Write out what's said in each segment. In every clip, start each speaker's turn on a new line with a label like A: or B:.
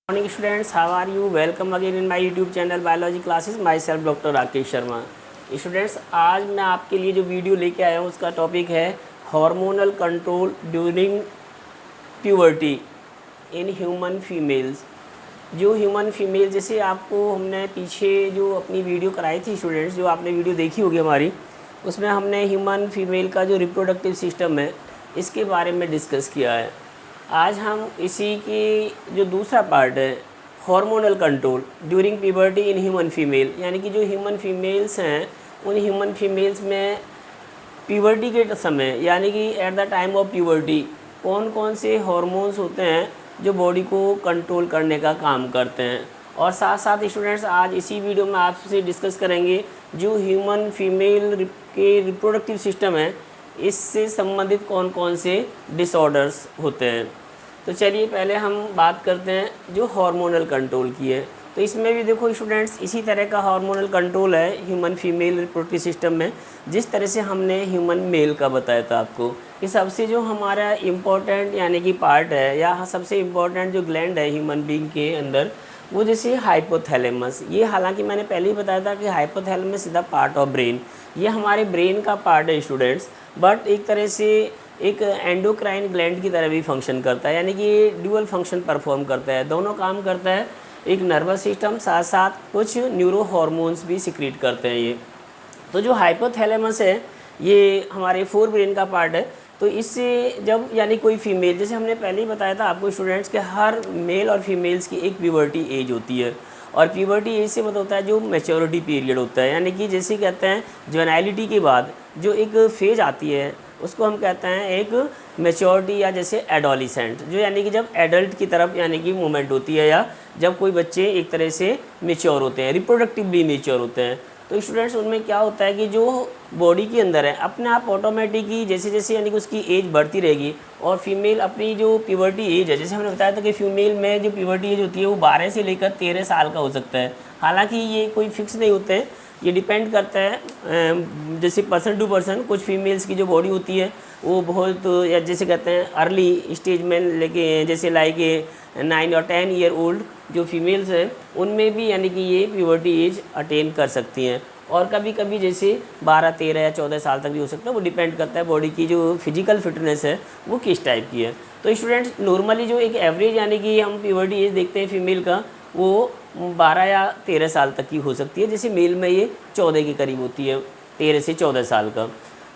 A: Morning students, how are you? Welcome again in my YouTube channel biology classes. Myself doctor Rakesh Sharma. Students, आज मैं आपके लिए जो video लेके आया हूँ उसका टॉपिक है hormonal control during puberty in human females. जो ह्यूमन फीमेल, जैसे आपको हमने पीछे जो अपनी वीडियो कराई थी स्टूडेंट्स, जो आपने वीडियो देखी होगी हमारी, उसमें हमने ह्यूमन फीमेल का जो रिप्रोडक्टिव सिस्टम है इसके बारे में डिस्कस किया है। आज हम इसी की जो दूसरा पार्ट है, hormonal control during puberty in human female, यानी कि जो ह्यूमन फीमेल्स हैं उन ह्यूमन फीमेल्स में प्यूबर्टी के समय, यानी कि at the time of puberty कौन कौन से हार्मोन्स होते हैं जो बॉडी को कंट्रोल करने का काम करते हैं। और साथ साथ स्टूडेंट्स, आज इसी वीडियो में आपसे डिस्कस करेंगे जो ह्यूमन फीमेल के रिप्रोडक्टिव सिस्टम है इससे संबंधित कौन कौन से डिसऑर्डर्स होते हैं। तो चलिए पहले हम बात करते हैं जो हार्मोनल कंट्रोल की है। तो इसमें भी देखो स्टूडेंट्स, इसी तरह का हार्मोनल कंट्रोल है ह्यूमन फीमेल रिप्रोडक्टिव सिस्टम में, जिस तरह से हमने ह्यूमन मेल का बताया था आपको कि सबसे जो हमारा इम्पोर्टेंट यानी कि पार्ट है या सबसे इम्पोर्टेंट जो ग्लैंड है ह्यूमन बीइंग के अंदर, वो जैसे हाइपोथैलेमस। ये हालांकि मैंने पहले ही बताया था कि hypothalamus is the part of brain, ये हमारे ब्रेन का पार्ट है स्टूडेंट्स, बट एक तरह से एक एंडोक्राइन ग्लैंड की तरह भी फंक्शन करता है, यानी कि ये ड्यूअल फंक्शन परफॉर्म करता है, दोनों काम करता है। एक नर्वस सिस्टम साथ साथ कुछ न्यूरो हार्मोन्स भी सिक्रीट करते हैं ये। तो जो हाइपोथैलेमस है ये हमारे फोर ब्रेन का पार्ट है। तो इससे जब यानी कोई फीमेल, जैसे हमने पहले ही बताया था आपको स्टूडेंट्स के हर मेल और फीमेल्स की एक प्यूबर्टी एज होती है, और प्यूबर्टी एज से मतलब होता है जो मैच्योरिटी पीरियड होता है, यानी कि जैसे कहते हैं ज्वेनाइलिटी के बाद जो एक फेज आती है उसको हम कहते हैं एक मैच्योरिटी, या जैसे एडोलिसेंट, जो यानी कि जब एडल्ट की तरफ यानी कि मूवमेंट होती है, या जब कोई बच्चे एक तरह से मेच्योर होते हैं, रिप्रोडक्टिवली मेच्योर होते हैं। तो स्टूडेंट्स, उनमें क्या होता है कि जो बॉडी के अंदर है अपने आप ऑटोमेटिक ही जैसे जैसे यानी कि उसकी एज बढ़ती रहेगी, और फीमेल अपनी जो प्यूबर्टी एज है, जैसे हमने बताया था कि फीमेल में जो प्यूबर्टी एज होती है वो 12 से लेकर 13 साल का हो सकता है। हालांकि ये कोई फिक्स नहीं होते हैं, ये डिपेंड करता है जैसे पर्सन टू पर्सन। कुछ फीमेल्स की जो बॉडी होती है वो बहुत, या जैसे कहते हैं अर्ली स्टेज में लेके, जैसे लाइक 9 और 10 ईयर ओल्ड जो फीमेल्स हैं उनमें भी यानी कि ये प्यूबर्टी एज अटेन कर सकती हैं, और कभी कभी जैसे 12, 13 या 14 साल तक भी हो सकता है। वो डिपेंड करता है बॉडी की जो फिजिकल फिटनेस है वो किस टाइप की है। तो स्टूडेंट्स, नॉर्मली जो एक एवरेज यानी कि हम प्यूबर्टी एज देखते हैं फीमेल का, वो 12 या 13 साल तक की हो सकती है, जैसे मेल में ये 14 के करीब होती है, 13 से 14 साल का।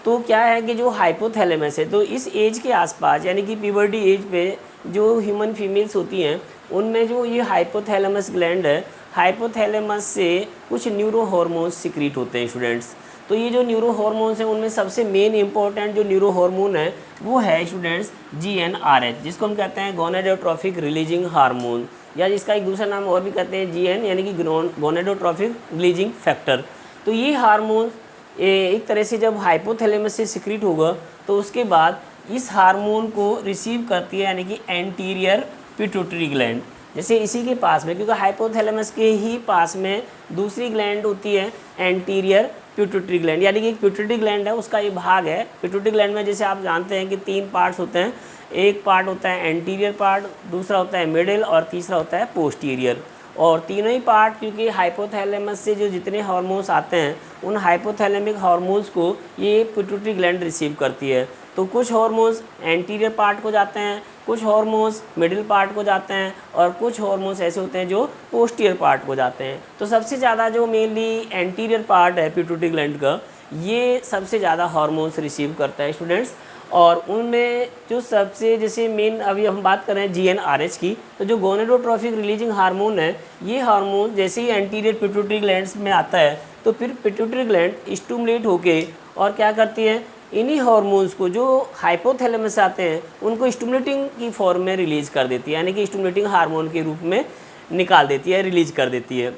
A: तो क्या है कि जो हाइपोथैलेमस है, तो इस एज के आसपास यानी कि प्यूबर्टी एज पे जो ह्यूमन फीमेल्स होती हैं उनमें जो ये हाइपोथैलेमस ग्लैंड है, हाइपोथैलेमस से कुछ न्यूरो हार्मोन्स सिक्रीट होते हैं स्टूडेंट्स। तो ये जो न्यूरो हार्मोन्स हैं उनमें सबसे मेन इंपॉर्टेंट जो न्यूरो हार्मोन है वो है स्टूडेंट्स GnRH, जिसको हम कहते हैं गोनेडोट्रोफिक रिलीजिंग हार्मोन, या जिसका एक दूसरा नाम और भी कहते हैं GN, यानी कि गोनेडोट्रोफिक रिलीजिंग फैक्टर। तो ये हार्मोन एक तरह से जब हाइपोथैलेमस से सिक्रीट होगा तो उसके बाद इस हार्मोन को रिसीव करती है यानी कि एंटीरियर पिट्यूटरी ग्लैंड, जैसे इसी के पास में, क्योंकि हाइपोथैलेमस के ही पास में दूसरी ग्लैंड होती है एंटीरियर पिट्यूटरी ग्लैंड, यानी कि एक पिट्यूटरी ग्लैंड है उसका ये भाग है। पिट्यूटरी ग्लैंड में जैसे आप जानते हैं कि 3 पार्ट्स होते हैं, एक पार्ट होता है एंटीरियर पार्ट, दूसरा होता है मिडिल, और तीसरा होता है पोस्टीरियर। और तीनों ही पार्ट, क्योंकि हाइपोथैलेमस से जो जितने हार्मोन्स आते हैं उन हाइपोथैलेमिक हार्मोन्स को ये पिट्यूटरी ग्लैंड रिसीव करती है। तो कुछ हार्मोन्स एंटीरियर पार्ट को जाते हैं, कुछ हार्मोन्स मिडिल पार्ट को जाते हैं, और कुछ हार्मोन्स ऐसे होते हैं जो पोस्टीरियर पार्ट को जाते हैं। तो सबसे ज़्यादा जो मेनली एंटीरियर पार्ट है पिट्यूटरी ग्लैंड का, ये सबसे ज़्यादा हार्मोन्स रिसीव करता है स्टूडेंट्स। और उनमें जो सबसे जैसे मेन, अभी हम बात कर रहे हैं GnRH की, तो जो गोनेडोट्रोफिक रिलीजिंग हार्मोन है, ये हार्मोन जैसे ही एंटीरियर पिट्यूटरी ग्लैंड्स में आता है तो फिर पिट्यूटरी ग्लैंड स्टिमुलेट होके और क्या करती है, इन्हीं हार्मोन्स को जो हाइपोथैलेमस से आते हैं उनको स्टिमुलेटिंग की फॉर्म में रिलीज कर देती है, यानी कि स्टिमुलेटिंग हार्मोन के रूप में निकाल देती है, रिलीज कर देती है।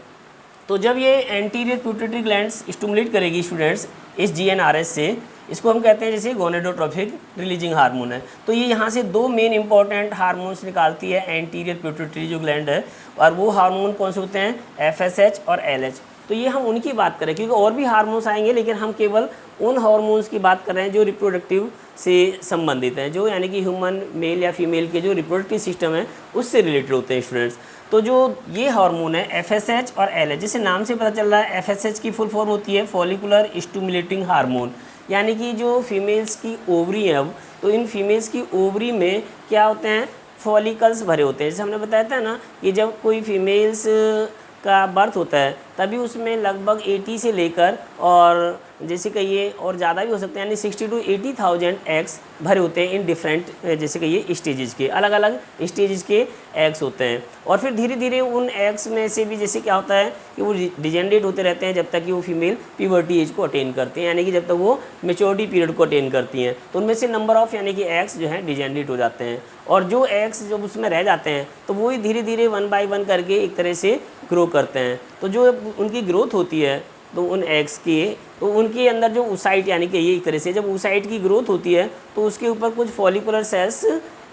A: तो जब ये एंटीरियर पिट्यूटरी ग्लैंड्स स्टिमुलेट करेगी स्टूडेंट्स इस GnRH से, इसको हम कहते हैं जैसे गोनेडोट्रोफिक रिलीजिंग हार्मोन है। तो ये यहाँ से 2 मेन इंपॉर्टेंट हार्मोन्स निकालती है एंटीरियर पिट्यूटरी जो ग्लैंड है, और वो हार्मोन कौन से होते हैं, FSH और LH। तो ये हम उनकी बात करें, क्योंकि और भी हार्मोन्स आएंगे, लेकिन हम केवल उन हार्मोन्स की बात कर रहे हैं जो रिप्रोडक्टिव से संबंधित हैं, जो यानी कि ह्यूमन मेल या फीमेल के जो रिप्रोडक्टिव सिस्टम है उससे रिलेटेड होते हैं स्टूडेंट्स। तो जो ये हार्मोन है FSH और LH, जिसे नाम से पता चल रहा है FSH की फुल फॉर्म होती है फॉलिकुलर स्टिमुलेटिंग हार्मोन, यानी कि जो फीमेल्स की ओवरी है अब, तो इन फीमेल्स की ओवरी में क्या होते हैं, फॉलिकल्स भरे होते हैं। जैसे हमने बताया था ना कि जब कोई फीमेल्स का बर्थ होता है तभी उसमें लगभग 80 से लेकर और जैसे कहिए और ज़्यादा भी हो सकते हैं, यानी 60 to 80,000 एग्स भरे होते हैं इन डिफरेंट जैसे कहिए स्टेजेस के, अलग अलग स्टेजेस के एग्स होते हैं। और फिर धीरे धीरे उन एग्स में से भी जैसे क्या होता है कि वो डिजेनरेट होते रहते हैं जब तक कि वो फीमेल प्यूबर्टी एज को अटेन करते हैं, यानी कि जब तक वो मेच्योरिटी पीरियड को अटेन करती हैं। तो उनमें से नंबर ऑफ़ यानी कि एग्स जो हैं डिजेनरेट हो जाते हैं, और जो एग्स जब उसमें रह जाते हैं तो वो ही धीरे धीरे 1 by 1 करके एक तरह से ग्रो करते हैं। तो जो उनकी ग्रोथ होती है तो उन एग्स की, तो उनके अंदर जो oocyte यानी कि ये एक तरह से जब oocyte की ग्रोथ होती है तो उसके ऊपर कुछ फॉलिकुलर सेल्स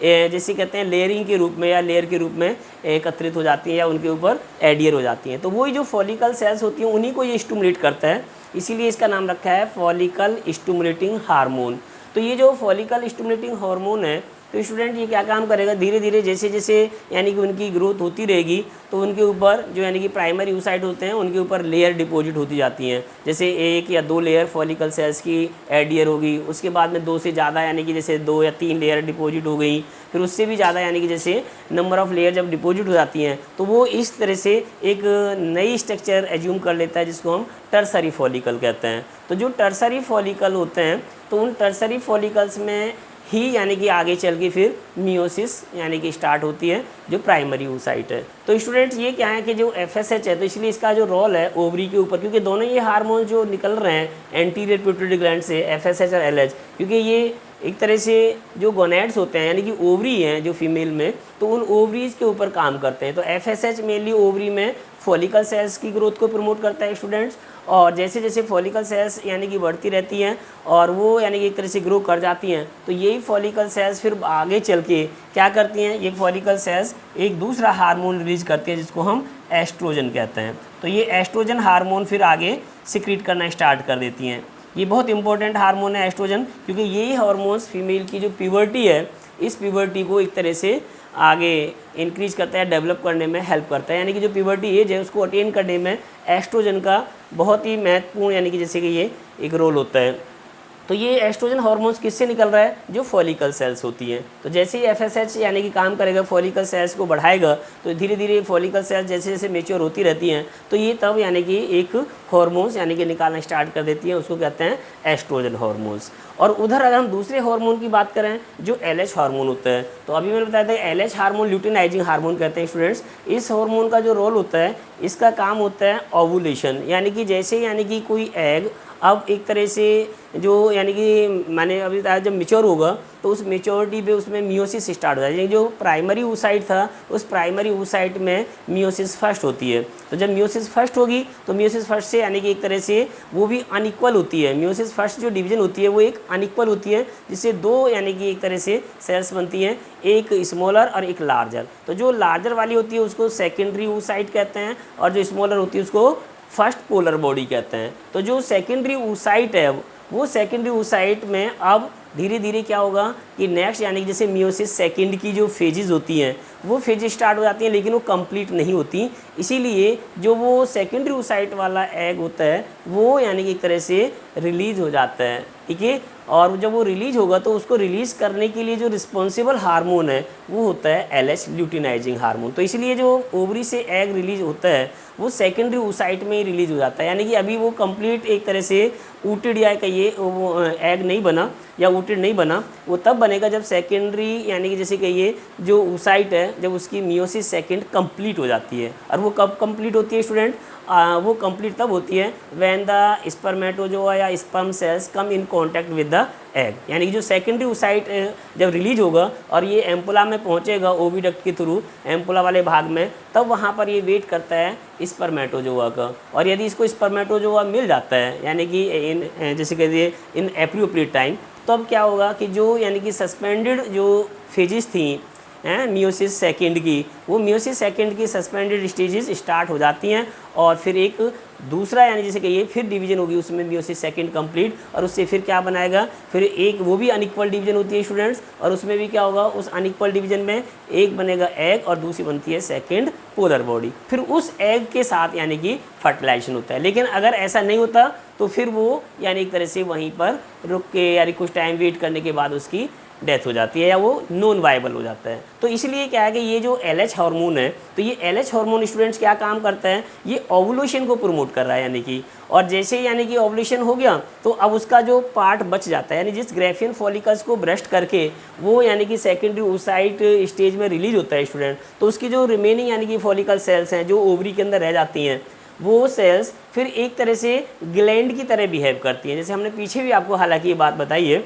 A: जैसे कहते हैं लेयरिंग के रूप में या लेयर के रूप में एकत्रित हो जाती हैं या उनके ऊपर एडियर हो जाती हैं। तो वही जो फॉलिकल सेल्स होती हैं उन्हीं को ये स्टिमुलेट करता है, इसीलिए इसका नाम रखा है फॉलिकल स्टिमुलेटिंग हार्मोन। तो ये जो फॉलिकल स्टिमुलेटिंग हार्मोन है तो स्टूडेंट ये क्या काम करेगा, धीरे धीरे जैसे जैसे यानी कि उनकी ग्रोथ होती रहेगी तो उनके ऊपर जो यानी कि प्राइमरी oocyte होते हैं उनके ऊपर लेयर डिपॉजिट होती जाती हैं। जैसे 1 या 2 लेयर फॉलिकल सेल्स की एडियर होगी, उसके बाद में 2 से ज़्यादा यानी कि जैसे 2 या 3 लेयर डिपॉजिट हो गई, फिर उससे भी ज़्यादा यानी कि जैसे नंबर ऑफ़ लेयर जब डिपॉजिट हो जाती हैं तो वो इस तरह से एक नई स्ट्रक्चर एज्यूम कर लेता है जिसको हम टर्सरी फॉलिकल कहते हैं। तो जो टर्सरी फॉलिकल होते हैं तो उन टर्सरी फॉलिकल्स में ही यानी कि आगे चल के फिर मियोसिस यानी कि स्टार्ट होती है जो प्राइमरी oocyte है। तो स्टूडेंट्स ये क्या है कि जो FSH है तो इसलिए इसका जो रोल है ओवरी के ऊपर, क्योंकि दोनों ये हार्मोन जो निकल रहे हैं एंटीरियर पिट्यूटरी ग्लैंड से FSH और LH, क्योंकि ये एक तरह से जो गोनेड्स होते हैं यानी कि ओवरी हैं जो फीमेल में, तो उन ओवरीज के ऊपर काम करते हैं। तो FSH मेनली ओवरी में फॉलिकल सेल्स की ग्रोथ को प्रमोट करता है स्टूडेंट्स, और जैसे जैसे फॉलिकल सेल्स यानी कि बढ़ती रहती हैं और वो यानी कि एक तरह से ग्रो कर जाती हैं तो यही फॉलिकल सेल्स फिर आगे चल के क्या करती हैं, ये फॉलिकल सेल्स एक दूसरा हार्मोन रिलीज करती हैं जिसको हम एस्ट्रोजन कहते हैं। तो ये एस्ट्रोजन हार्मोन फिर आगे सिक्रीट करना स्टार्ट कर देती हैं। ये बहुत इंपॉर्टेंट हार्मोन है एस्ट्रोजन, क्योंकि यही हार्मोन्स फीमेल की जो प्यूबर्टी है इस प्यूबर्टी को एक तरह से आगे इंक्रीज करता है, डेवलप करने में हेल्प करता है, यानी कि जो प्यूबर्टी एज है उसको अटेन करने में एस्ट्रोजन का बहुत ही महत्वपूर्ण यानी कि जैसे कि ये एक रोल होता है। तो ये एस्ट्रोजन हार्मोन्स किससे निकल रहा है, जो फॉलिकल सेल्स होती हैं। तो जैसे ही FSH यानी कि काम करेगा फॉलिकल सेल्स को बढ़ाएगा तो धीरे धीरे फॉलिकल सेल्स जैसे जैसे मेच्योर होती रहती हैं तो ये तब यानी कि एक हार्मोन्स यानी कि निकालना स्टार्ट कर देती हैं, उसको कहते हैं एस्ट्रोजन हार्मोन्स। और उधर अगर हम दूसरे हार्मोन की बात करें जो LH हार्मोन होता है, तो अभी मैंने बताया था LH हार्मोन ल्यूटिनाइजिंग हार्मोन कहते हैं स्टूडेंट्स। इस हार्मोन का जो रोल होता है इसका काम होता है ओवुलेशन, यानी कि जैसे यानी कि कोई एग अब एक तरह से जो यानी कि मैंने अभी बताया जब मेच्योर होगा तो उस मेच्योरिटी पे उसमें मियोसिस स्टार्ट हो जाएगी। जो प्राइमरी oocyte था उस प्राइमरी oocyte में मियोसिस फर्स्ट होती है। तो जब मियोसिस फर्स्ट होगी तो मियोसिस फर्स्ट से यानी कि एक तरह से वो भी अनइक्वल होती है। मियोसिस फर्स्ट जो डिवीजन होती है वो एक अनइक्वल होती है, जिससे 2 यानी कि एक तरह से सेल्स बनती हैं, एक स्मॉलर और एक लार्जर। तो जो लार्जर वाली होती है उसको सेकेंडरी oocyte कहते हैं और जो स्मॉलर होती है उसको फर्स्ट पोलर बॉडी कहते हैं। तो जो सेकेंडरी oocyte है वो सेकेंडरी oocyte में अब धीरे धीरे क्या होगा कि नेक्स्ट यानी कि जैसे मियोसिस सेकेंड की जो फेजेस होती हैं वो फेजेस स्टार्ट हो जाती हैं लेकिन वो कंप्लीट नहीं होती, इसीलिए जो वो सेकेंडरी oocyte वाला एग होता है वो यानी कि एक तरह से रिलीज हो जाता है, ठीक है। और जब वो रिलीज होगा तो उसको रिलीज़ करने के लिए जो रिस्पॉन्सिबल हार्मोन है वो होता है LH ल्यूटिनाइजिंग हार्मोन। तो इसलिए जो ओवरी से एग रिलीज होता है वो सेकेंडरी oocyte में ही रिलीज हो जाता है, यानी कि अभी वो कंप्लीट एक तरह से ऊटेड या कहिए वो एग नहीं बना या ऊटेड नहीं बना, वो तब बनेगा जब सेकेंडरी यानी कि जैसे कहिए जो oocyte है जब उसकी मियोसिस सेकेंड कंप्लीट हो जाती है। और वो कब कंप्लीट होती है स्टूडेंट, वो कंप्लीट तब होती है व्हेन द स्पर्मेटोजोआ या sperm cells come in contact with the egg, यानी कि जो सेकेंडरी oocyte जब रिलीज होगा और ये एम्पुला में पहुंचेगा ओविडक्ट के थ्रू एम्पुला वाले भाग में, तब वहाँ पर ये वेट करता है स्पर्मेटोजोआ का। और यदि इसको स्पर्मेटोजोआ मिल जाता है यानी कि इन जैसे कहिए इन एप्रोप्रिएट टाइम, तो अब क्या होगा कि जो यानी कि सस्पेंडेड जो फेजेस थी हैं मियोसिस सेकंड की, वो मियोसिस सेकंड की सस्पेंडेड स्टेजेस स्टार्ट हो जाती हैं और फिर एक दूसरा यानी जैसे कहिए फिर डिवीजन होगी उसमें मियोसिस सेकंड कंप्लीट, और उससे फिर क्या बनाएगा, फिर एक वो भी अनइक्वल डिवीजन होती है स्टूडेंट्स, और उसमें भी क्या होगा, उस अनइक्वल डिवीजन में एक बनेगा एग और दूसरी बनती है सेकंड पोलर बॉडी, फिर उस एग के साथ यानी कि फर्टिलाइजेशन होता है। लेकिन अगर ऐसा नहीं होता तो फिर वो यानी एक तरह से वहीं पर रुक के यानी कुछ टाइम वेट करने के बाद उसकी डेथ हो जाती है या वो नॉन वायबल हो जाता है। तो इसलिए क्या है कि ये जो LH हार्मोन है, तो ये LH हार्मोन स्टूडेंट्स क्या काम करता है, ये ओवुलेशन को प्रमोट कर रहा है यानी कि, और जैसे ही यानी कि ओवुलेशन हो गया तो अब उसका जो पार्ट बच जाता है यानी जिस ग्रेफियन फॉलिकल्स को ब्रस्ट करके वो यानी कि सेकेंडरी oocyte स्टेज में रिलीज होता है स्टूडेंट, तो उसकी जो रिमेनिंग यानी कि फॉलिकल सेल्स हैं जो ओवरी के अंदर रह जाती हैं, वो सेल्स फिर एक तरह से ग्लैंड की तरह बिहेव करती हैं। जैसे हमने पीछे भी आपको हालांकि ये बात बताई है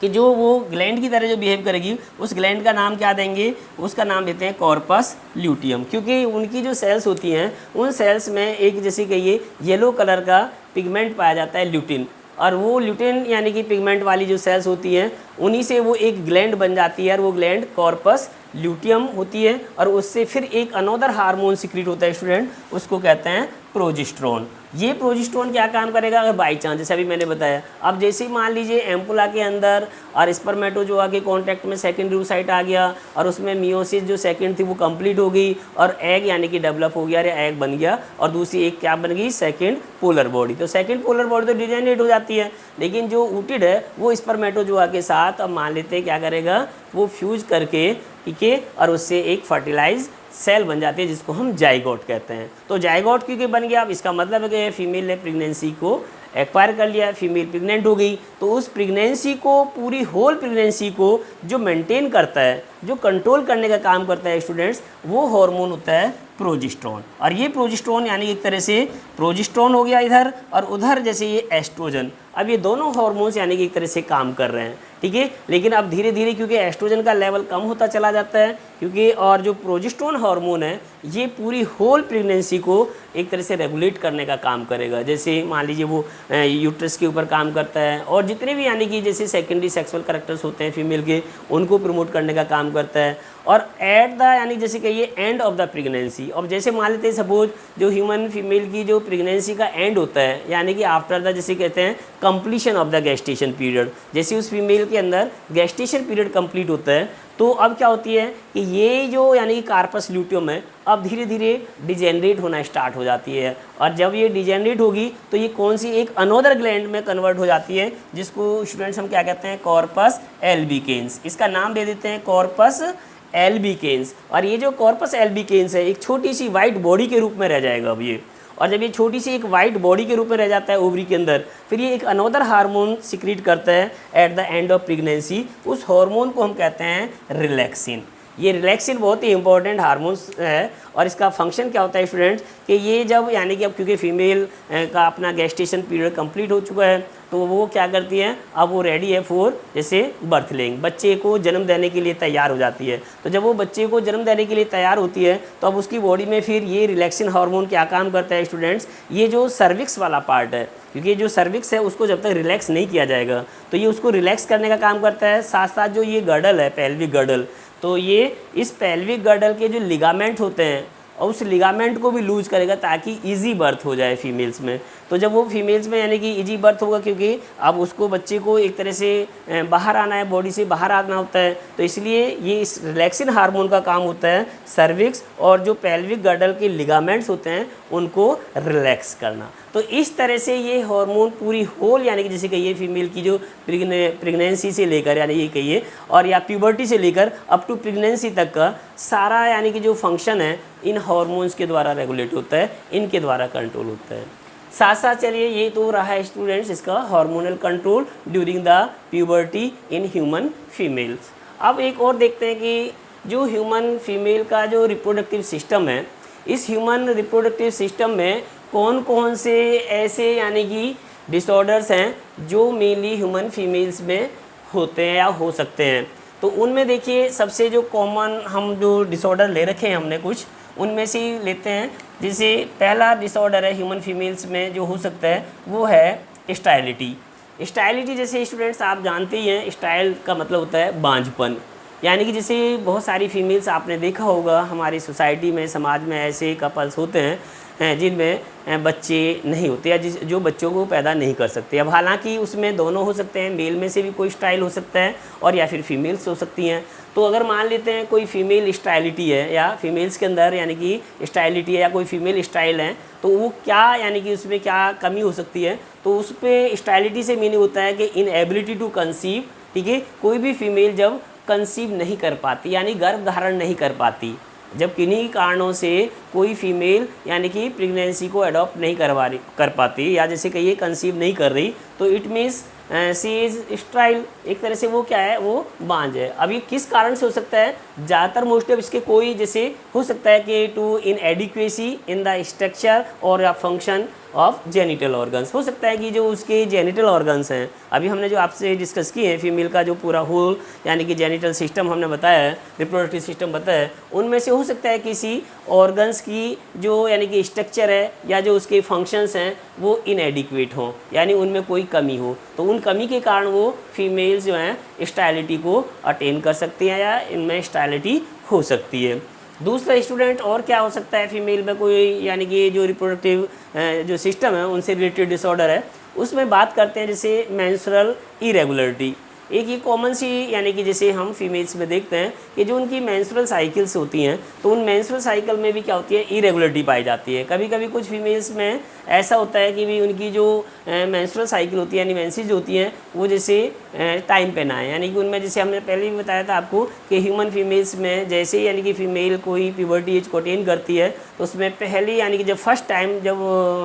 A: कि जो वो ग्लैंड की तरह जो बिहेव करेगी उस ग्लैंड का नाम क्या देंगे, उसका नाम देते हैं कॉर्पस ल्यूटियम, क्योंकि उनकी जो सेल्स होती हैं उन सेल्स में एक जैसे कहिए येलो कलर का पिगमेंट पाया जाता है ल्यूटिन, और वो ल्यूटिन यानी कि पिगमेंट वाली जो सेल्स होती हैं उन्हीं से वो एक ग्लैंड बन जाती है और वो ग्लैंड कॉर्पस ल्यूटियम होती है, और उससे फिर एक अनोदर हार्मोन सिक्रीट होता है स्टूडेंट, उसको कहते हैं प्रोजेस्टेरोन। ये प्रोजेस्टेरोन क्या काम करेगा, अगर बाई चांस जैसे अभी मैंने बताया, अब जैसे ही मान लीजिए एम्पुला के अंदर और स्पर्मेटोजोआ के कांटेक्ट में सेकेंडरी oocyte आ गया और उसमें मियोसिस जो सेकंड थी वो कंप्लीट हो गई और एग यानी कि डेवलप हो गया या एग बन गया, और दूसरी एक क्या बन गई, सेकंड पोलर बॉडी। तो सेकंड पोलर बॉडी तो डिजेनरेट हो जाती है, लेकिन जो ऊटिड है वो स्पर्मेटोजोआ के साथ अब मान लेते हैं क्या करेगा, वो फ्यूज करके, ठीक है, और उससे एक फर्टिलाइज सेल बन जाती है जिसको हम जाइगोट कहते हैं। तो जाइगोट क्योंकि बन गया, अब इसका मतलब है कि फीमेल ने प्रेगनेंसी को एक्वायर कर लिया, फीमेल प्रेग्नेंट हो गई, तो उस प्रेगनेंसी को, पूरी होल प्रेगनेंसी को जो मेंटेन करता है, जो कंट्रोल करने का काम करता है स्टूडेंट्स, वो हार्मोन होता है प्रोजेस्टेरोन। और ये प्रोजेस्टेरोन यानी एक तरह से प्रोजेस्टेरोन हो गया इधर, और उधर जैसे ये एस्ट्रोजन, अब ये दोनों हार्मोन्स यानी कि एक तरह से काम कर रहे हैं, ठीक है। लेकिन अब धीरे धीरे क्योंकि एस्ट्रोजन का लेवल कम होता चला जाता है, क्योंकि और जो प्रोजेस्टेरोन हार्मोन है ये पूरी होल प्रेगनेंसी को एक तरह से रेगुलेट करने का काम करेगा। जैसे मान लीजिए वो यूट्रस के ऊपर काम करता है, और जितने भी यानी कि जैसे सेकेंडरी सेक्सुअल कैरेक्टर्स होते हैं फीमेल के, उनको प्रमोट करने का काम करता है। और एट द यानी जैसे कहिए एंड ऑफ द प्रेगनेंसी, अब जैसे मान लेते हैं सपोज जो ह्यूमन फीमेल की जो प्रेगनेंसी का एंड होता है यानी कि आफ्टर द, जैसे कहते हैं completion of the gestation period, जैसे उस फीमेल के अंदर गेस्टेशन पीरियड कंप्लीट होता है, तो अब क्या होती है कि ये जो यानी कि कार्पस ल्यूटियम है अब धीरे धीरे डिजेनरेट होना स्टार्ट हो जाती है, और जब ये डिजेनरेट होगी तो ये कौन सी एक अनोदर ग्लैंड में कन्वर्ट हो जाती है, जिसको स्टूडेंट्स हम क्या कहते हैं, कॉर्पस एल्बिकेंस। इसका नाम दे देते हैं कॉर्पस एल्बिकेंस। और ये जो कॉर्पस एल्बिकेंस है एक छोटी सी वाइट बॉडी के रूप में रह जाएगा अब ये, और जब ये छोटी सी एक वाइट बॉडी के रूप में रह जाता है ओवरी के अंदर, फिर ये एक अनोदर हार्मोन सिक्रीट करता है at the end of pregnancy. उस हार्मोन को हम कहते हैं रिलैक्सिन। ये रिलैक्सिन बहुत ही इंपॉर्टेंट हार्मोन्स है, और इसका फंक्शन क्या होता है स्टूडेंट्स कि ये जब यानी कि अब क्योंकि फीमेल का अपना गेस्टेशन पीरियड कंप्लीट हो चुका है, तो वो क्या करती है, अब वो रेडी है फॉर जैसे बर्थ लेइंग, बच्चे को जन्म देने के लिए तैयार हो जाती है। तो जब वो बच्चे को जन्म देने के लिए तैयार होती है तो अब उसकी बॉडी में फिर ये रिलैक्सिन हार्मोन क्या काम करता है स्टूडेंट्स, ये जो सर्विक्स वाला पार्ट है, क्योंकि जो सर्विक्स है उसको जब तक रिलैक्स नहीं किया जाएगा तो ये उसको रिलैक्स करने का काम करता है। साथ साथ जो ये गर्डल है, पेल्विक गर्डल, तो ये इस पेल्विक गर्डल के जो लिगामेंट होते हैं और उस लिगामेंट को भी लूज करेगा ताकि इजी बर्थ हो जाए फीमेल्स में। तो जब वो फीमेल्स में यानी कि इजी बर्थ होगा, क्योंकि अब उसको बच्चे को एक तरह से बाहर आना है, बॉडी से बाहर आना होता है, तो इसलिए ये इस रिलैक्सिन हार्मोन का काम होता है सर्विक्स और जो पेल्विक गर्डल के लिगामेंट्स होते हैं उनको रिलैक्स करना। तो इस तरह से ये हार्मोन पूरी होल यानी कि जैसे कहिए फीमेल की जो प्रेगनेंसी से लेकर यानी ये कहिए और या प्यूबर्टी से लेकर अप टू प्रेगनेंसी तक का सारा यानी कि जो फंक्शन है इन हार्मोन्स के द्वारा रेगुलेट होता है, इनके द्वारा कंट्रोल होता है। साथ साथ चलिए ये तो रहा है स्टूडेंट्स इसका hormonal control during the puberty in human females. अब एक और देखते हैं कि जो ह्यूमन फीमेल का जो रिप्रोडक्टिव सिस्टम है, इस ह्यूमन रिप्रोडक्टिव सिस्टम में कौन कौन से ऐसे यानी कि डिसऑर्डर्स हैं जो मेनली ह्यूमन फीमेल्स में होते हैं या हो सकते हैं। तो उनमें देखिए सबसे जो कॉमन हम जो डिसऑर्डर ले रखे हैं हमने कुछ उनमें से ही लेते हैं। जैसे पहला डिसऑर्डर है ह्यूमन फीमेल्स में जो हो सकता है वो है स्टाइलिटी। स्टाइलिटी जैसे स्टूडेंट्स आप जानते ही हैं, स्टाइल का मतलब होता है बांझपन। यानी कि जैसे बहुत सारी फीमेल्स आपने देखा होगा हमारी सोसाइटी में, समाज में ऐसे कपल्स होते हैं जिनमें बच्चे नहीं होते या जो बच्चों को पैदा नहीं कर सकते। अब हालांकि उसमें दोनों हो सकते हैं, मेल में से भी कोई स्टाइल हो सकता है और या फिर फीमेल्स हो सकती हैं। तो अगर मान लेते हैं कोई फीमेल स्टाइलिटी है या फीमेल्स के अंदर यानी कि स्टाइलिटी है या कोई फीमेल स्टाइल है, तो वो क्या यानी कि उसमें क्या कमी हो सकती है। तो उस पर स्टाइलिटी से मीनिंग होता है कि इनएबिलिटी टू कंसीव, ठीक है। कोई भी फीमेल जब कंसीव नहीं कर पाती यानी गर्भ धारण नहीं कर पाती, जब किन्हीं कारणों से कोई फीमेल यानी कि प्रेगनेंसी को अडॉप्ट नहीं कर पाती या जैसे कहिए कंसीव नहीं कर रही, तो it means she is style, एक तरह से वो क्या है, वो बांझ है। अब ये किस कारण से हो सकता है, ज़्यादातर मोस्ट ऑफ इसके कोई जैसे हो सकता है कि to inadequacy in the structure और फंक्शन ऑफ जेनिटल ऑर्गन्स, हो सकता है कि जो उसके जेनिटल ऑर्गन्स हैं, अभी हमने जो आपसे डिस्कस किए हैं फीमेल का जो पूरा होल यानी कि जेनिटल सिस्टम हमने बताया है, रिप्रोडक्टिव सिस्टम बताया है, उनमें से हो सकता है किसी ऑर्गन्स की जो यानी कि स्ट्रक्चर है या जो उसके फंक्शंस हैं वो इनएडिक्वेट हों, यानी उनमें कोई कमी हो, तो उन कमी के कारण वो फीमेल्स जो हैं स्टाइलिटी को अटेन कर सकती हैं या इनमें स्टाइलिटी हो सकती है। दूसरा स्टूडेंट और क्या हो सकता है फीमेल में कोई यानी कि जो रिप्रोडक्टिव जो सिस्टम है उनसे रिलेटेड डिसऑर्डर है, उसमें बात करते हैं जैसे मेंस्ट्रुअल इरेगुलरिटी। एक ये कॉमन सी यानी कि जैसे हम फीमेल्स में देखते हैं कि जो उनकी मेंस्ट्रुअल साइकिल्स होती हैं, तो उन मेंस्ट्रुअल साइकिल में भी क्या होती है, इरेगुलरिटी पाई जाती है। कभी कभी कुछ फीमेल्स में ऐसा होता है कि भी उनकी जो मेंस्ट्रुअल साइकिल होती है यानी मेंसेस होती हैं वो जैसे टाइम पे ना आए, यानी कि उनमें जैसे हमने पहले भी बताया था आपको कि ह्यूमन फीमेल्स में जैसे यानी कि फ़ीमेल कोई प्यूबर्टी एज को अटेन करती है तो उसमें पहले यानी कि जब फर्स्ट टाइम जब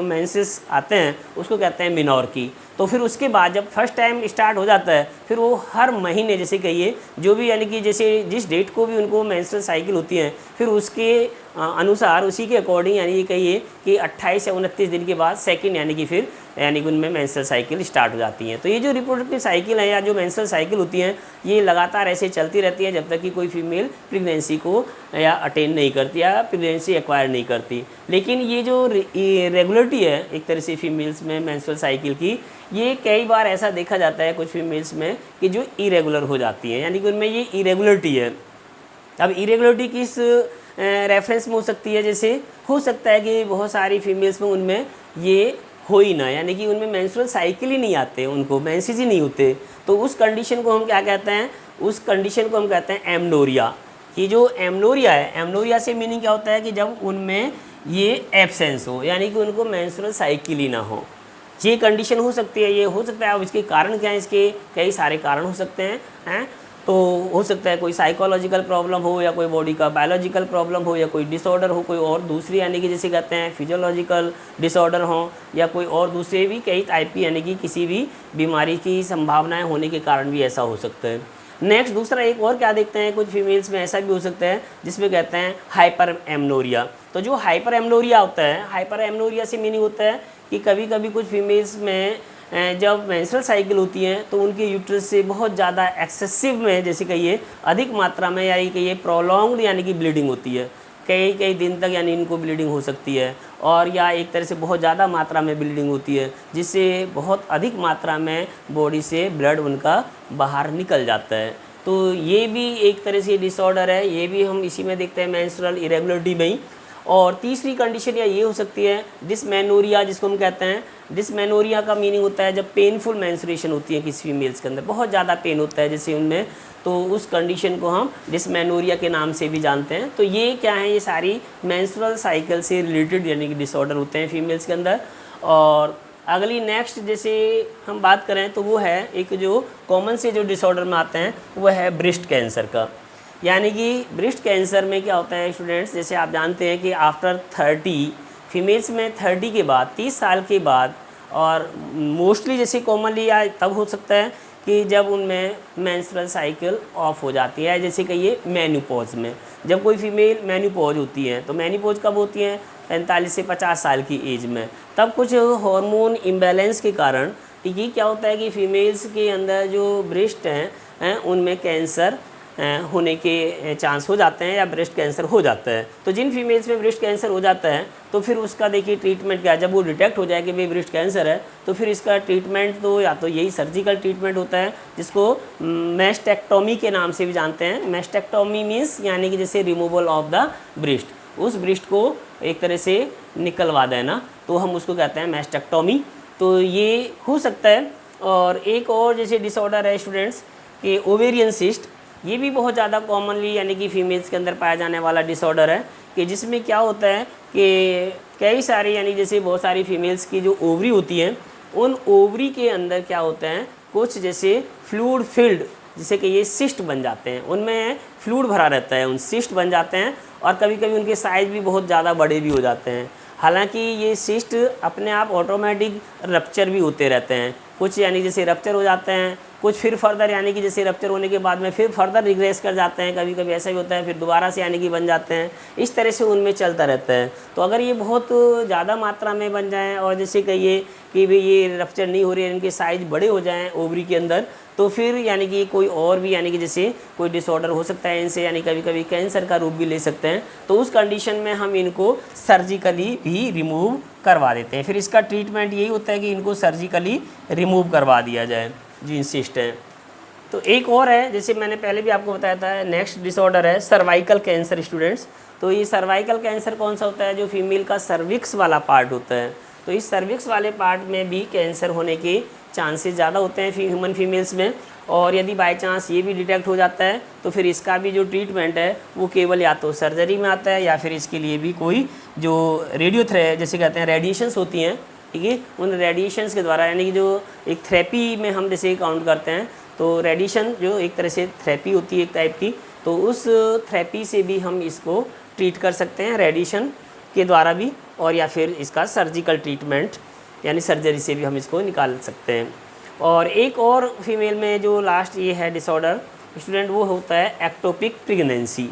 A: मेंसेस आते हैं उसको कहते हैं मेनॉर्की। तो फिर उसके बाद जब फर्स्ट टाइम स्टार्ट हो जाता है फिर वो हर महीने जैसे कहिए जो भी यानी कि जैसे जिस डेट को भी उनको मेंस्ट्रुअल साइकिल होती है फिर उसके अनुसार उसी के अकॉर्डिंग यानी कि कहिए कि 28 या 29 दिन के बाद सेकंड यानी कि फिर यानी कि उनमें मेंस्ट्रुअल साइकिल स्टार्ट हो जाती हैं। तो ये जो रिप्रोडक्टिव साइकिल है या जो मेंस्ट्रुअल साइकिल होती हैं ये लगातार ऐसे चलती रहती है जब तक कि कोई फीमेल प्रेगनेंसी को या अटेन नहीं करती या प्रेगनेंसी एक्वायर नहीं करती। लेकिन ये जो रेगुलरिटी है एक तरह से फीमेल्स में मेंस्ट्रुअल साइकिल की, ये कई बार ऐसा देखा जाता है कुछ फीमेल्स में कि जो इरेगुलर हो जाती हैं, यानी कि उनमें ये इरेगुलरिटी है। अब इरेगुलरिटी किस रेफरेंस में हो सकती है, जैसे हो सकता है कि बहुत सारी फीमेल्स में उनमें ये हो ही ना, यानी कि उनमें मेंस्ट्रुअल साइकिल ही नहीं आते, उनको मेंसेस ही नहीं होते, तो उस कंडीशन को हम क्या कहते हैं, उस कंडीशन को हम कहते हैं एमनोरिया। कि जो एमनोरिया है, एमनोरिया से मीनिंग क्या होता है कि जब उनमें ये एब्सेंस हो यानी कि उनको मेंस्ट्रुअल साइकिल ही ना हो, ये कंडीशन हो सकती है। ये हो सकता है, अब इसके कारण क्या है, इसके कई सारे कारण हो सकते हैं तो हो सकता है कोई साइकोलॉजिकल प्रॉब्लम हो या कोई बॉडी का बायोलॉजिकल प्रॉब्लम हो या कोई डिसऑर्डर हो, कोई और दूसरी यानी कि जैसे कहते हैं फिजियोलॉजिकल डिसऑर्डर हो या कोई और दूसरे भी कई टाइप की यानी कि किसी भी बीमारी की संभावनाएं होने के कारण भी ऐसा हो सकता है। नेक्स्ट दूसरा एक और क्या देखते हैं, कुछ फीमेल्स में ऐसा भी हो सकता है जिसमें कहते हैं हाइपर एमनोरिया। तो जो हाइपर एमनोरिया होता है, हाइपर एमनोरिया से मीनिंग होता है कि कभी कभी कुछ फीमेल्स में जब मेंस्ट्रुअल साइकिल होती है तो उनके यूट्रस से बहुत ज़्यादा एक्सेसिव में जैसे कहिए अधिक मात्रा में यानी कि ये प्रोलॉन्ग्ड यानी कि ब्लीडिंग होती है, कई कई दिन तक यानी इनको ब्लीडिंग हो सकती है, और या एक तरह से बहुत ज़्यादा मात्रा में ब्लीडिंग होती है जिससे बहुत अधिक मात्रा में बॉडी से ब्लड उनका बाहर निकल जाता है। तो ये भी एक तरह से डिसऑर्डर है, ये भी हम इसी में देखते हैं मेंस्ट्रुअल इरेगुलरिटी में ही। और तीसरी कंडीशन या ये हो सकती है डिसमेनोरिया, जिसको हम कहते हैं। डिसमेनोरिया का मीनिंग होता है जब पेनफुल मेंस्ट्रुएशन होती है किसी फीमेल्स के अंदर, बहुत ज़्यादा पेन होता है जैसे उनमें, तो उस कंडीशन को हम डिसमेनोरिया के नाम से भी जानते हैं। तो ये क्या है, ये सारी मेंस्ट्रुअल साइकिल से रिलेटेड यानी कि डिसऑर्डर होते हैं फीमेल्स के अंदर। और अगली नेक्स्ट जैसे हम बात करें तो वो है एक जो कॉमन से जो डिसऑर्डर में आते हैं वो है ब्रेस्ट कैंसर का। यानी कि ब्रेस्ट कैंसर में क्या होता है स्टूडेंट्स, जैसे आप जानते हैं कि आफ्टर 30 फीमेल्स में 30 के बाद 30 साल के बाद, और मोस्टली जैसे कॉमनली या तब हो सकता है कि जब उनमें मेंस्ट्रुअल साइकिल ऑफ हो जाती है, जैसे कहिए मेनोपॉज में। जब कोई फीमेल मेनोपॉज होती है तो मेनोपॉज कब होती है, 45 से 50 साल की एज में। तब कुछ हार्मोन इम्बैलेंस के कारण ठीक है क्या होता है कि फीमेल्स के अंदर जो ब्रेस्ट हैं उनमें कैंसर होने के चांस हो जाते हैं या ब्रेस्ट कैंसर हो जाता है। तो जिन फीमेल्स में ब्रेस्ट कैंसर हो जाता है तो फिर उसका देखिए ट्रीटमेंट क्या है। जब वो डिटेक्ट हो जाए कि भाई ब्रेस्ट कैंसर है तो फिर इसका ट्रीटमेंट तो या तो यही सर्जिकल ट्रीटमेंट होता है, जिसको मैस्टेक्टोमी के नाम से भी जानते हैं। मैस्टेक्टोमी मीन्स यानी कि जैसे रिमूवल ऑफ द ब्रेस्ट, उस ब्रेस्ट को एक तरह से निकलवा देना, तो हम उसको कहते हैं मैस्टेक्टोमी। तो ये हो सकता है। और एक और जैसे डिसऑर्डर है स्टूडेंट्स कि ओवेरियन सिस्ट, ये भी बहुत ज़्यादा कॉमनली यानी कि फीमेल्स के अंदर पाया जाने वाला डिसऑर्डर है कि जिसमें क्या होता है कि कई सारी यानी जैसे बहुत सारी फीमेल्स की जो ओवरी होती हैं, उन ओवरी के अंदर क्या होता है, कुछ जैसे फ्लूइड फिल्ड जिसे कि ये सिस्ट बन जाते हैं, उनमें फ्लूइड भरा रहता है, उन सिस्ट बन जाते हैं और कभी कभी उनके साइज़ भी बहुत ज़्यादा बड़े भी हो जाते हैं। हालांकि ये सिस्ट अपने आप ऑटोमेटिक रप्चर भी होते रहते हैं, कुछ यानी जैसे रप्चर हो जाते हैं, कुछ फिर फर्दर यानी कि जैसे रप्चर होने के बाद में फिर फर्दर रिग्रेस कर जाते हैं, कभी कभी ऐसा भी होता है फिर दोबारा से यानी कि बन जाते हैं। इस तरह से उनमें चलता रहता है। तो अगर ये बहुत ज़्यादा मात्रा में बन जाएं और जैसे कहिए कि भाई ये रप्चर नहीं हो रही है, इनके साइज़ बड़े हो जाएँ ओवरी के अंदर, तो फिर यानी कि कोई और भी यानी कि जैसे कोई डिसऑर्डर हो सकता है इनसे, यानी कभी कभी कैंसर का रूप भी ले सकते हैं। तो उस कंडीशन में हम इनको सर्जिकली भी रिमूव करवा देते हैं। फिर इसका ट्रीटमेंट यही होता है कि इनको सर्जिकली रिमूव करवा दिया जाए जिन सिस्ट है। तो एक और है, जैसे मैंने पहले भी आपको बताया था, नेक्स्ट डिसऑर्डर है सर्वाइकल कैंसर स्टूडेंट्स। तो ये सर्वाइकल कैंसर कौन सा होता है, जो फीमेल का सर्विक्स वाला पार्ट होता है। तो इस सर्विक्स वाले पार्ट में भी कैंसर होने के चांसेस ज़्यादा होते हैं ह्यूमन फीमेल्स में। और यदि बाय चांस ये भी डिटेक्ट हो जाता है तो फिर इसका भी जो ट्रीटमेंट है वो केवल या तो सर्जरी में आता है या फिर इसके लिए भी कोई जो जैसे कहते हैं रेडिएशंस होती हैं, ठीक है, उन रेडिएशंस के द्वारा, यानी कि जो एक थेरेपी में हम जैसे काउंट करते हैं, तो रेडिएशन जो एक तरह से थेरेपी होती है एक टाइप की, तो उस थेरेपी से भी हम इसको ट्रीट कर सकते हैं रेडिएशन के द्वारा भी, और या फिर इसका सर्जिकल ट्रीटमेंट यानी सर्जरी से भी हम इसको निकाल सकते हैं। और एक और फीमेल में जो लास्ट ये है डिसऑर्डर स्टूडेंट, वो होता है एक्टोपिक प्रेगनेंसी।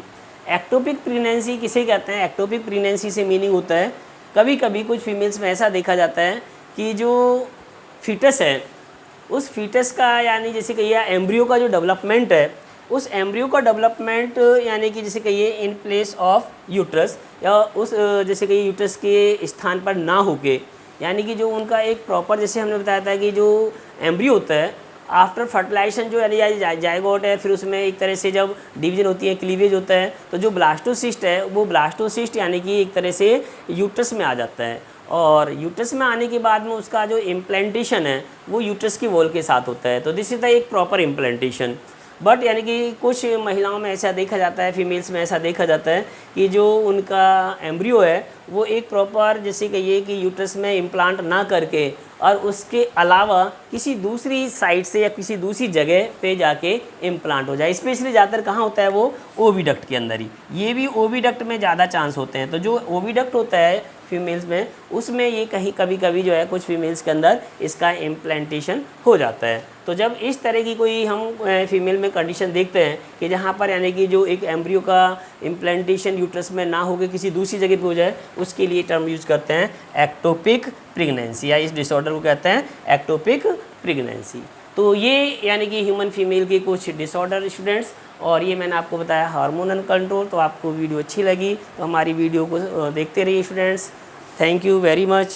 A: एक्टोपिक प्रेगनेंसी किसे कहते हैं? एक्टोपिक प्रेगनेंसी से मीनिंग होता है कभी कभी कुछ फीमेल्स में ऐसा देखा जाता है कि जो फीटस है उस फीटस का यानी जैसे कहिए एम्ब्रियो का जो डेवलपमेंट है, उस एम्ब्रियो का डेवलपमेंट यानी कि जैसे कहिए इन प्लेस ऑफ यूट्रस, या उस जैसे कहिए यूट्रस के स्थान पर ना होके, यानी कि जो उनका एक प्रॉपर, जैसे हमने बताया था कि जो एम्ब्रियो होता है आफ्टर फर्टिलाइजेशन जो यानी जाइगोट है, फिर उसमें एक तरह से जब डिवीजन होती है, क्लीवेज होता है, तो जो ब्लास्टोसिस्ट है वो ब्लास्टोसिस्ट यानी कि एक तरह से यूट्रस में आ जाता है। और यूट्रस में आने के बाद में उसका जो इम्प्लांटेशन है वो यूट्रस की वॉल के साथ होता है। तो दिस इज़ द एक प्रॉपर इम्प्लांटेशन। बट यानी कि कुछ महिलाओं में ऐसा देखा जाता है, फीमेल्स में ऐसा देखा जाता है कि जो उनका एम्ब्रियो है वो एक प्रॉपर जैसे कहिए कि यूट्रस में इम्प्लांट ना करके और उसके अलावा किसी दूसरी साइड से या किसी दूसरी जगह पे जाके इम्प्लांट हो जाए। स्पेशली ज़्यादातर कहाँ होता है, वो ओविडक्ट के अंदर ही, ये भी ओविडक्ट में ज़्यादा चांस होते हैं। तो जो ओविडक्ट होता है फीमेल्स में, उसमें ये कहीं कभी कभी जो है कुछ फीमेल्स के अंदर इसका इम्प्लांटेशन हो जाता है। तो जब इस तरह की कोई हम फीमेल में कंडीशन देखते हैं कि जहाँ पर यानी कि जो एक एम्ब्रियो का इम्प्लांटेशन यूट्रस में ना होकर किसी दूसरी जगह पे हो जाए, उसके लिए टर्म यूज करते हैं एक्टोपिक प्रेगनेंसी, या इस डिसऑर्डर को कहते हैं एक्टोपिक प्रेगनेंसी। तो ये यानी कि ह्यूमन फीमेल के कुछ डिसऑर्डर स्टूडेंट्स, और ये मैंने आपको बताया हार्मोनल कंट्रोल। तो आपको वीडियो अच्छी लगी तो हमारी वीडियो को देखते रहिए students. Thank you very much.